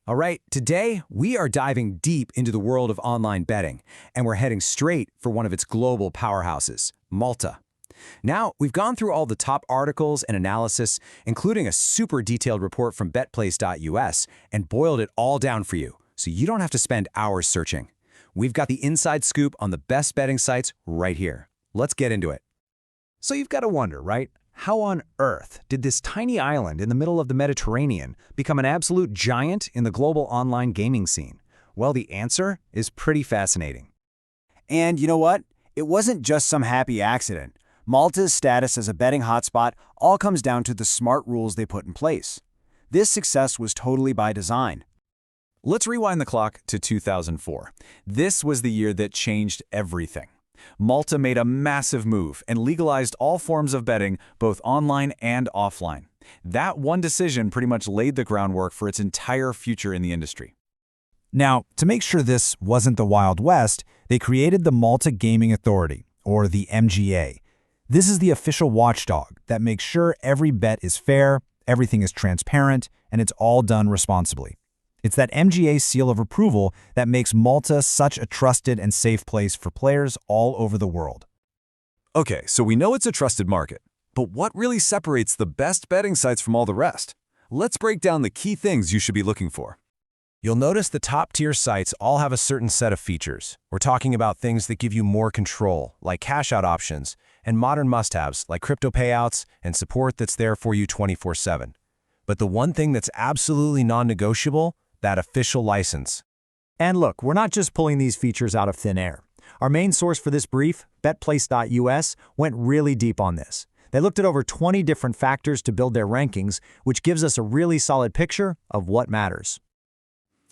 All right, today we are diving deep into the world of online betting, and we're heading straight for one of its global powerhouses, Malta. Now, we've gone through all the top articles and analysis, including a super detailed report from BetPlace.us, and boiled it all down for you, so you don't have to spend hours searching. We've got the inside scoop on the best betting sites right here. Let's get into it. So you've got to wonder, right? How on earth did this tiny island in the middle of the Mediterranean become an absolute giant in the global online gaming scene? Well, the answer is pretty fascinating. And you know what? It wasn't just some happy accident. Malta's status as a betting hotspot all comes down to the smart rules they put in place. This success was totally by design. Let's rewind the clock to 2004. This was the year that changed everything. Malta made a massive move and legalized all forms of betting, both online and offline. That one decision pretty much laid the groundwork for its entire future in the industry. Now, to make sure this wasn't the Wild West, they created the Malta Gaming Authority, or the MGA. This is the official watchdog that makes sure every bet is fair, everything is transparent, and it's all done responsibly. It's that MGA seal of approval that makes Malta such a trusted and safe place for players all over the world. Okay, so we know it's a trusted market, but what really separates the best betting sites from all the rest? Let's break down the key things you should be looking for. You'll notice the top-tier sites all have a certain set of features. We're talking about things that give you more control, like cash-out options, and modern must-haves, like crypto payouts and support that's there for you 24/7. But the one thing that's absolutely non-negotiable, that official license. And look, we're not just pulling these features out of thin air. Our main source for this brief, BetPlace.us, went really deep on this. They looked at over 20 different factors to build their rankings, which gives us a really solid picture of what matters.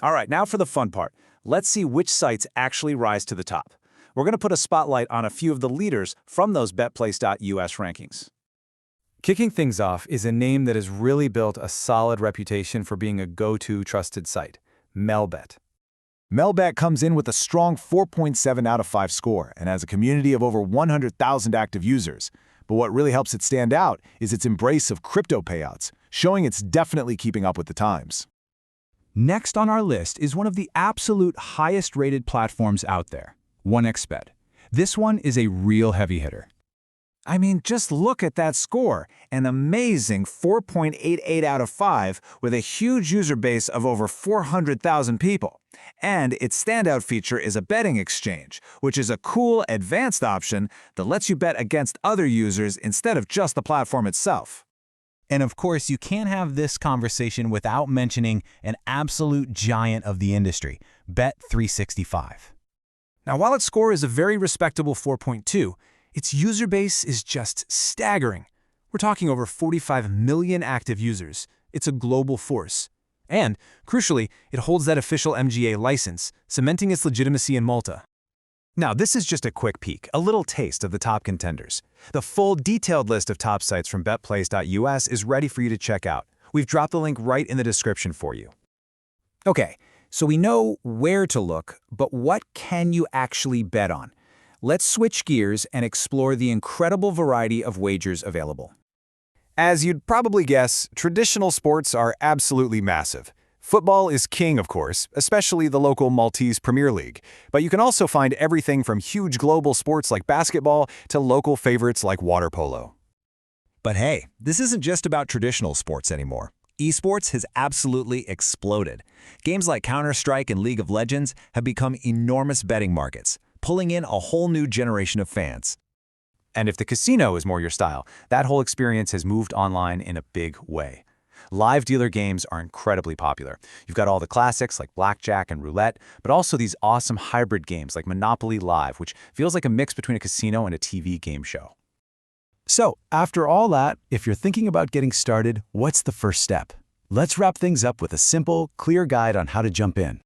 All right, now for the fun part. Let's see which sites actually rise to the top. We're going to put a spotlight on a few of the leaders from those BetPlace.us rankings. Kicking things off is a name that has really built a solid reputation for being a go-to trusted site, Melbet. Melbet comes in with a strong 4.7 out of 5 score and has a community of over 100,000 active users. But what really helps it stand out is its embrace of crypto payouts, showing it's definitely keeping up with the times. Next on our list is one of the absolute highest-rated platforms out there, 1xBet. This one is a real heavy hitter. I mean, just look at that score, an amazing 4.88 out of 5 with a huge user base of over 400,000 people. And its standout feature is a betting exchange, which is a cool, advanced option that lets you bet against other users instead of just the platform itself. And of course, you can't have this conversation without mentioning an absolute giant of the industry, Bet365. Now, while its score is a very respectable 4.2, its user base is just staggering. We're talking over 45 million active users. It's a global force. And, crucially, it holds that official MGA license, cementing its legitimacy in Malta. Now, this is just a quick peek, a little taste of the top contenders. The full, detailed list of top sites from BetPlace.us is ready for you to check out. We've dropped the link right in the description for you. Okay, so we know where to look, but what can you actually bet on? Let's switch gears and explore the incredible variety of wagers available. As you'd probably guess, traditional sports are absolutely massive. Football is king, of course, especially the local Maltese Premier League. But you can also find everything from huge global sports like basketball to local favorites like water polo. But hey, this isn't just about traditional sports anymore. Esports has absolutely exploded. Games like Counter-Strike and League of Legends have become enormous betting markets, pulling in a whole new generation of fans. And if the casino is more your style, that whole experience has moved online in a big way. Live dealer games are incredibly popular. You've got all the classics like blackjack and roulette, but also these awesome hybrid games like Monopoly Live, which feels like a mix between a casino and a TV game show. So, after all that, if you're thinking about getting started, what's the first step? Let's wrap things up with a simple, clear guide on how to jump in.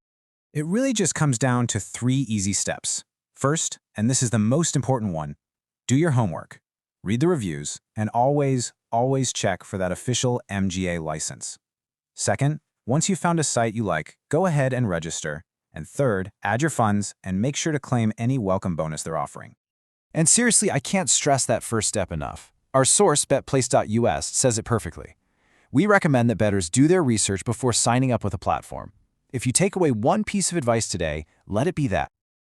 It really just comes down to 3 easy steps. First, and this is the most important one, do your homework. Read the reviews, and always check for that official MGA license. Second, once you've found a site you like, go ahead and register. And third, add your funds and make sure to claim any welcome bonus they're offering. And seriously, I can't stress that first step enough. Our source, BetPlace.us, says it perfectly. We recommend that bettors do their research before signing up with a platform. If you take away one piece of advice today, let it be that.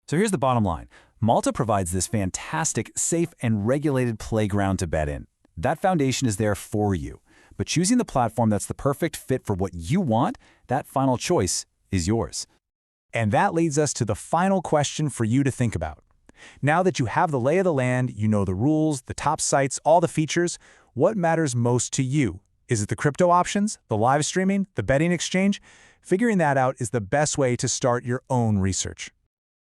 So here's the bottom line. Malta provides this fantastic, safe, and regulated playground to bet in. That foundation is there for you. But choosing the platform that's the perfect fit for what you want, that final choice is yours. And that leads us to the final question for you to think about. Now that you have the lay of the land, you know the rules, the top sites, all the features, what matters most to you? Is it the crypto options, the live streaming, the betting exchange? Figuring that out is the best way to start your own research.